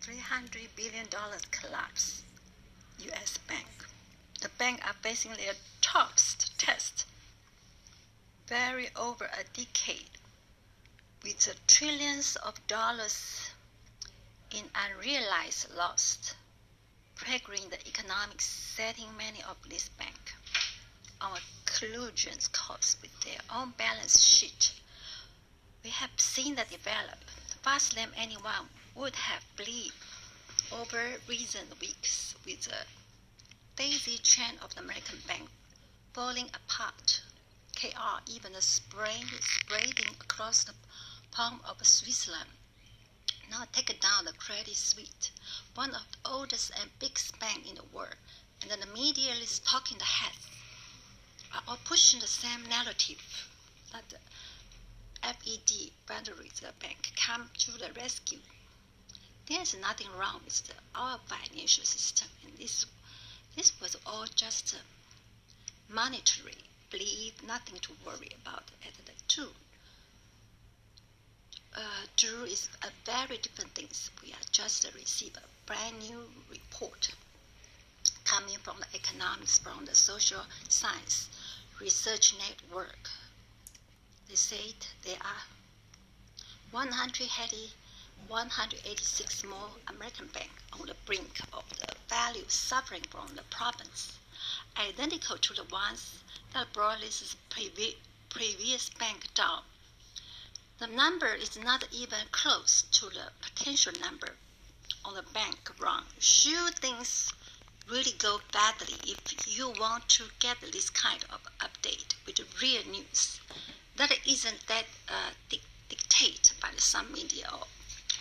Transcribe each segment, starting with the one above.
$300 billion collapse. U.S. bank. The bank are facing their toughest test. Very over a decade, with the trillions of dollars in unrealized loss, plaguing the economic setting many of these banks on collusion costs with their own balance sheet. We have seen that develop faster than anyone would have believed over recent weeks, with the daisy chain of the American bank falling apart. KR even spreading across the palm of Switzerland. Now take down the Credit Suisse, one of the oldest and biggest banks in the world, and then the media is talking the heads are all pushing the same narrative that the FED, Federal Reserve Bank, come to the rescue. There's nothing wrong with our financial system, and this was all just monetary. Believe nothing to worry about at the two. Drew is a very different thing. We are just received a brand new report coming from the economics, from the social science research network. They said there are 186 more American banks on the brink of the value suffering from the problems, identical to the ones that brought this previous bank down. The number is not even close to the potential number on the bank run. Should things really go badly, if you want to get this kind of update with real news, that isn't that dictated by some media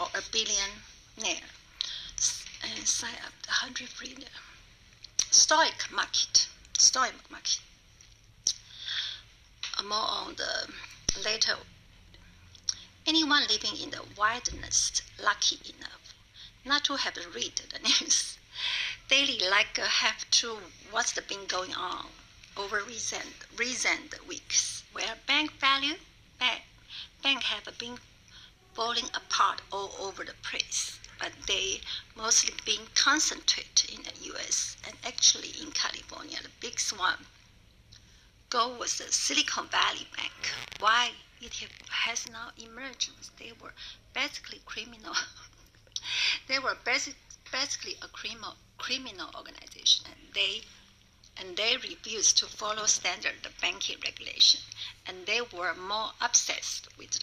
or a billionaire and sign up the 100 free stoic market. More on the later. Anyone living in the wilderness lucky enough not to have read the news daily, like have to what's been going on over recent weeks, where bank have been falling apart all over the place, but they mostly been concentrated in the U.S. and actually in California. The biggest one go was the Silicon Valley Bank. Why it has now emerged? They were basically criminal. They were basically a criminal organization, and they refused to follow standard banking regulation, and they were more obsessed with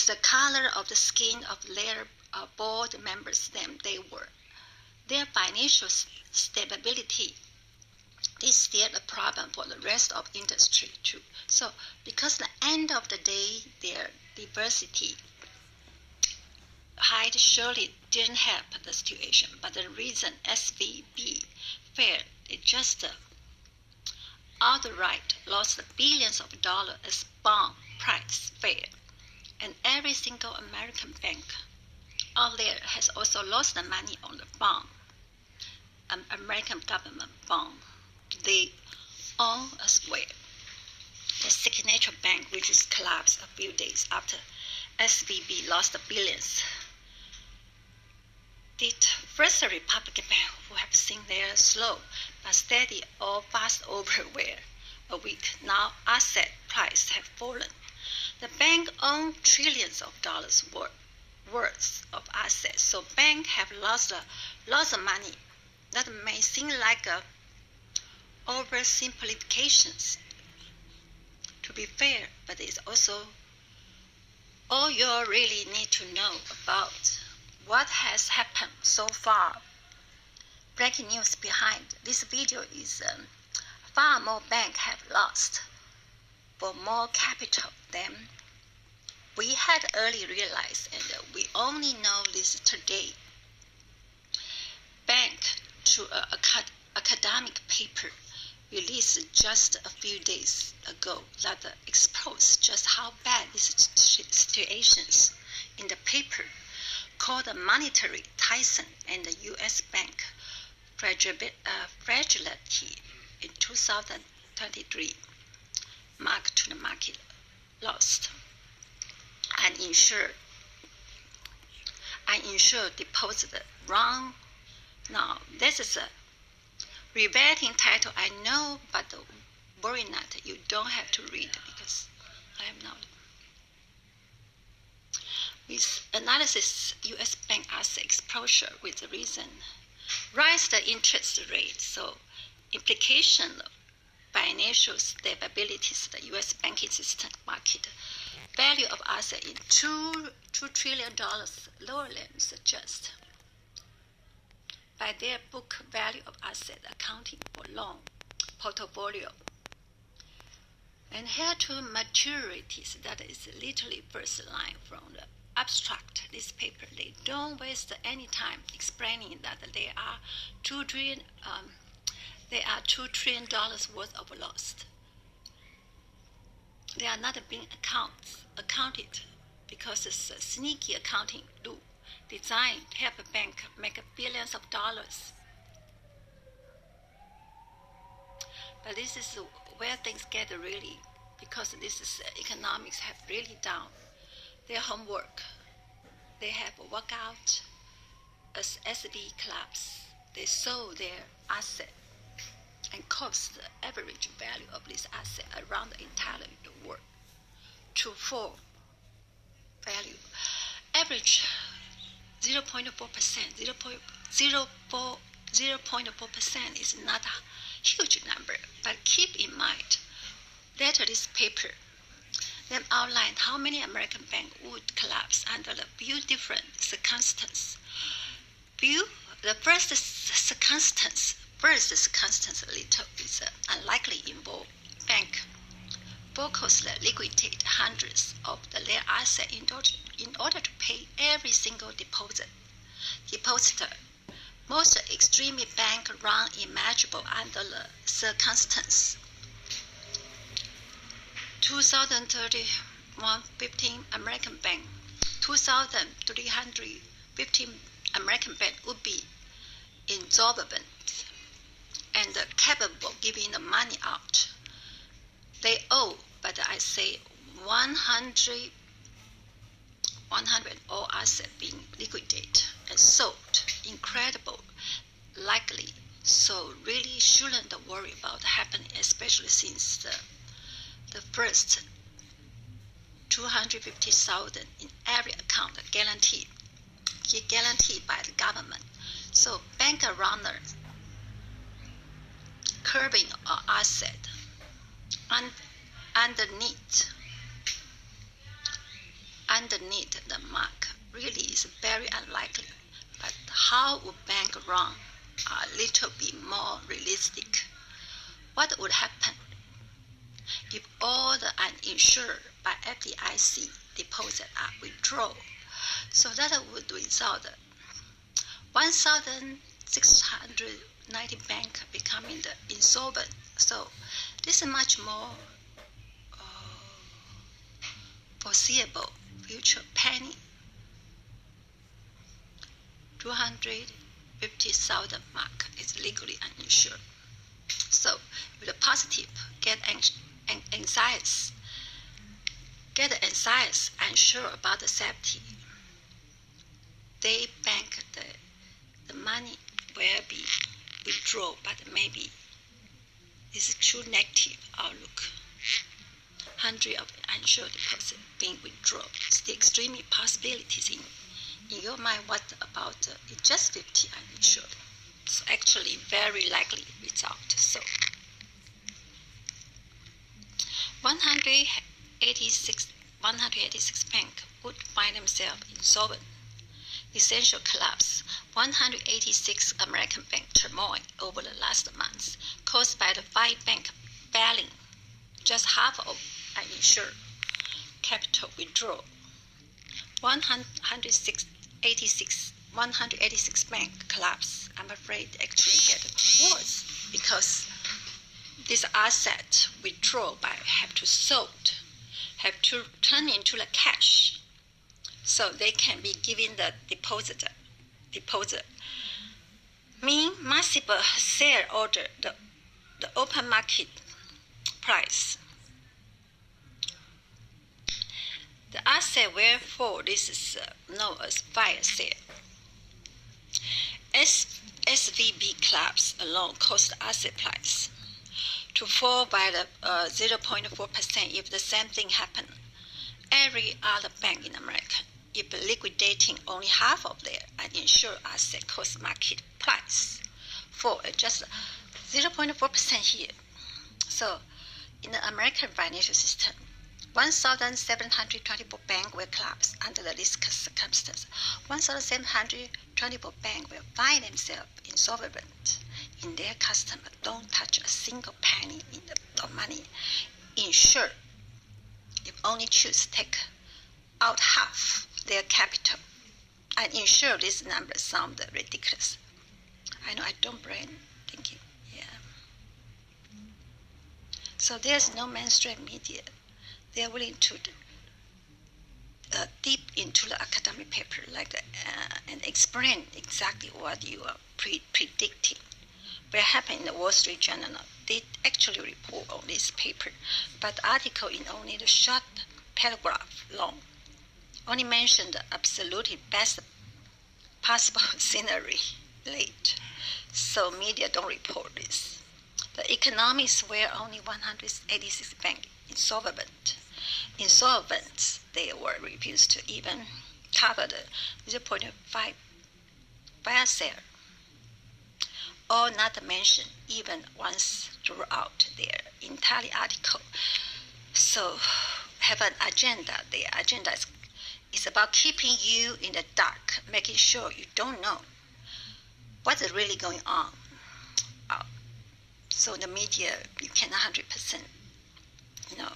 the color of the skin of their board members than they were. Their financial stability is still a problem for the rest of industry too. So, because at the end of the day, their diversity height surely didn't help the situation. But the reason SVB failed is just outright lost billions of dollars as bond price fell, and every single American bank out there has also lost the money on the bond, American government bond. They own as well. The Signature Bank, which is collapsed a few days after SVB lost the billions. The first Republican bank who have seen their slow but steady or fast over a week. Now asset prices have fallen. The bank owns trillions of dollars worth of assets, so banks have lost lots of money. That may seem like a oversimplifications, to be fair, but it's also all you really need to know about what has happened so far. Breaking news behind this video is far more banks have lost for more capital than we had early realized, and we only know this today. Bank to academic paper released just a few days ago that exposed just how bad this situation is. In the paper called the Monetary Tyson and the U.S. Bank Fragility in 2023, marked to the market lost. uninsured deposit wrong. Now, this is a revetting title, I know, but worry not. You don't have to read because I am not. With analysis, U.S. bank asset exposure with the reason rise the interest rate. So, implication of financial stabilities, the U.S. banking system market value of asset in $2 trillion lower than suggest by their book value of asset accounting for loan portfolio. And here to maturities, that is literally first line from the abstract this paper. They don't waste any time explaining that there are $2 trillion worth of loss. They are not being accounted because it's a sneaky accounting rule designed to help a bank make billions of dollars. But this is where things get really, because this is economics have really done their homework. They have worked out as SB collapse. They sold their asset and cost the average value of this asset around the entire world to full value. Average 0.4%. 0.4% is not a huge number, but keep in mind that this paper then outlined how many American banks would collapse under the few different circumstances. The first circumstance little is unlikely involve bank foreclosely liquidate hundreds of their assets in order to pay every single depositor. Most extreme bank run imaginable under the circumstance. 2,315 American bank, 2,315 American bank would be insolvent and capable of giving the money out. They owe, but I say 100 all assets being liquidated and sold. Incredible, likely. So really shouldn't worry about happening, especially since the first 250,000 in every account guaranteed by the government. So bank runners curbing our asset underneath the mark really is very unlikely. But how would bank run a little bit more realistic? What would happen if all the uninsured by FDIC deposits are withdrawn? So that would result 1,690 banks becoming insolvent. So this is much more foreseeable future panic. 250,000 mark is legally uninsured. So with the positive, get anxious, unsure about the safety. They bank the money will be withdrawn, but maybe it's too negative outlook. Hundreds of uninsured deposits being withdrawn. It's the extreme possibilities in your mind. What about just 50 uninsured? It's actually very likely result. So 186 banks would find themselves insolvent. Essential collapse. 186 American bank turmoil over the last months caused by the 5 bank failing. Just half of uninsured capital withdrawal. 186 bank collapse. I'm afraid actually get worse because this asset withdrawal by have to turn into the cash, so they can be given the deposit. Mean massive sale order the open market price. The asset wherefore this is known as fire sale. SVB collapse alone caused the asset price to fall by the 0.4% if the same thing happened. Every other bank in America, if liquidating only half of their uninsured asset cost market price for just 0.4% here. So in the American financial system, 1,724 banks will collapse under the risk circumstances. 1,724 banks will find themselves insolvent in their customer don't touch a single penny in the money. Insured, if only choose take out half their capital. And insured, this number sound ridiculous. I know I don't brain thinking. Yeah. So there's no mainstream media. They are willing to deep into the academic paper and explain exactly what you are predicting. What happened in the Wall Street Journal, they actually report on this paper, but the article in only the short paragraph long only mentioned the absolutely best possible scenario late. So media don't report this. The economics were only 186 banks insolvent. They were refused to even cover the 0.5 fire sale, or not mentioned even once throughout their entire article. So have an agenda. The agenda is about keeping you in the dark, making sure you don't know what's really going on. So the media, you cannot 100% know.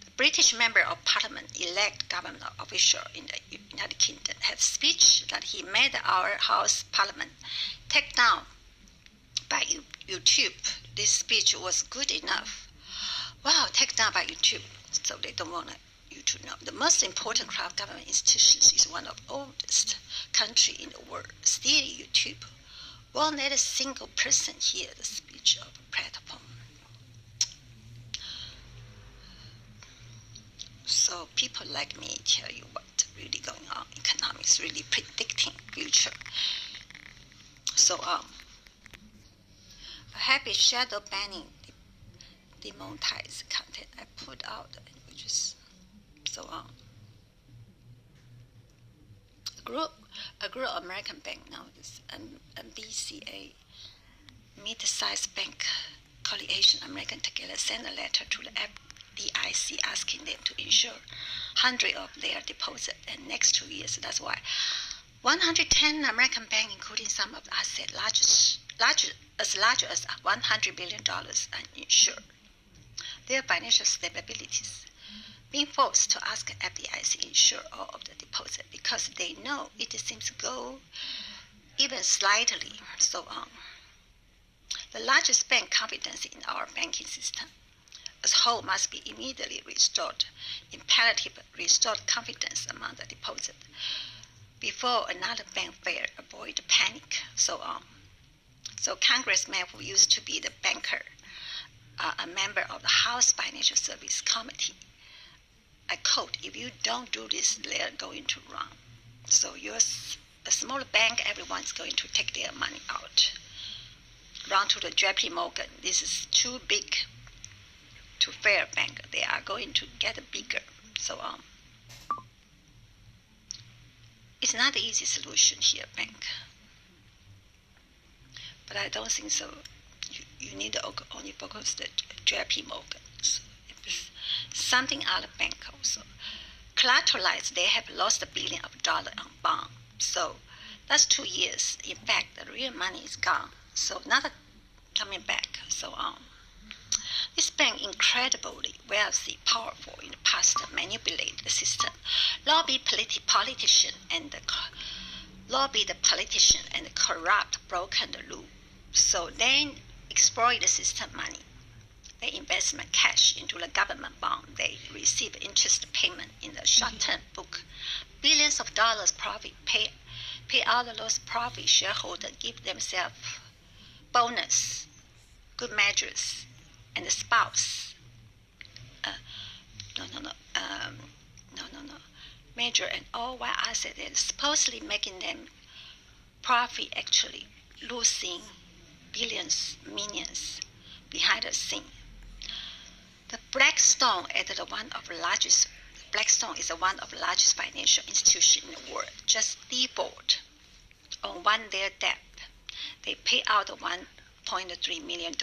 The British member of parliament, elect government official in the United Kingdom, had speech that he made our House Parliament take down by YouTube. This speech was good enough. Wow, take down by YouTube. So they don't want you to know. The most important cloud government institutions is one of the oldest country in the world. Still, YouTube won't let a single person hear the speech of a platform. So people like me tell you what's really going on. Economics really predicting future. So a happy shadow banning demonetized content I put out, which is so on. A group of American bank now is NBCA, mid-sized bank coalition American together sent a letter to the FDIC asking them to insure 100 of their deposit in next 2 years. That's why 110 American banks, including some of the assets as large as $100 billion, uninsured. Their financial stabilities being forced to ask FDIC insure all of the deposit because they know it seems to go even slightly so on. The largest bank confidence in our banking system as whole must be immediately restored, imperative restored confidence among the deposit before another bank fail, avoid panic, so on. So Congressman who used to be the banker, a member of the House Financial Service Committee, I quote, if you don't do this, they're going to run. So you're a small bank, everyone's going to take their money out. Run to the JP Morgan. This is too big to fail bank. They are going to get bigger, so on. It's not the easy solution here, bank. But I don't think so. You need to only focus the JP Morgan. So something other bank also. Collateralized, they have lost $1 billion on bond. So that's 2 years. In fact, the real money is gone. So not coming back, so on. This bank incredibly wealthy, powerful in the past, manipulate the system, lobby the politician and corrupt, broken the rule. So then exploit the system money. They investment cash into the government bond. They receive interest payment in the short-term book. Billions of dollars profit, pay out the lost profit. Shareholders give themselves bonus, good measures, and the spouse. No. Major and all white asset is supposedly making them profit, actually losing billions, millions behind the scene. The Blackstone is one of the largest financial institutions in the world. Just default on one their debt. They pay out $1.3 million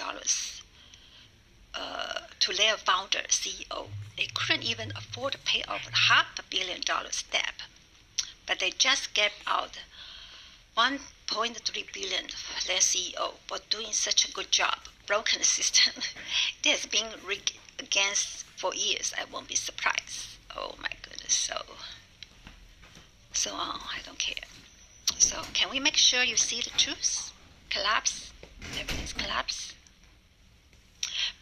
to their founder, CEO. They couldn't even afford to pay off $500 million debt, but they just gave out $1.3 billion for their CEO for doing such a good job. Broken system. It has been rigged against for years. I won't be surprised. Oh my goodness. So I don't care. So can we make sure you see the truth? Collapse. Everything's collapse.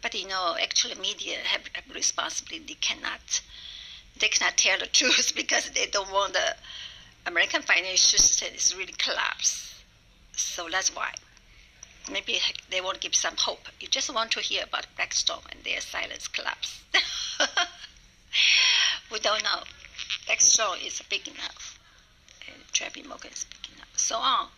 But actually media have responsibility. They cannot tell the truth because they don't want the American financial system is really collapse. So that's why. Maybe they won't give some hope. You just want to hear about Blackstone and their silence collapse. We don't know. Blackstone is big enough, and JP Morgan is big enough. So on.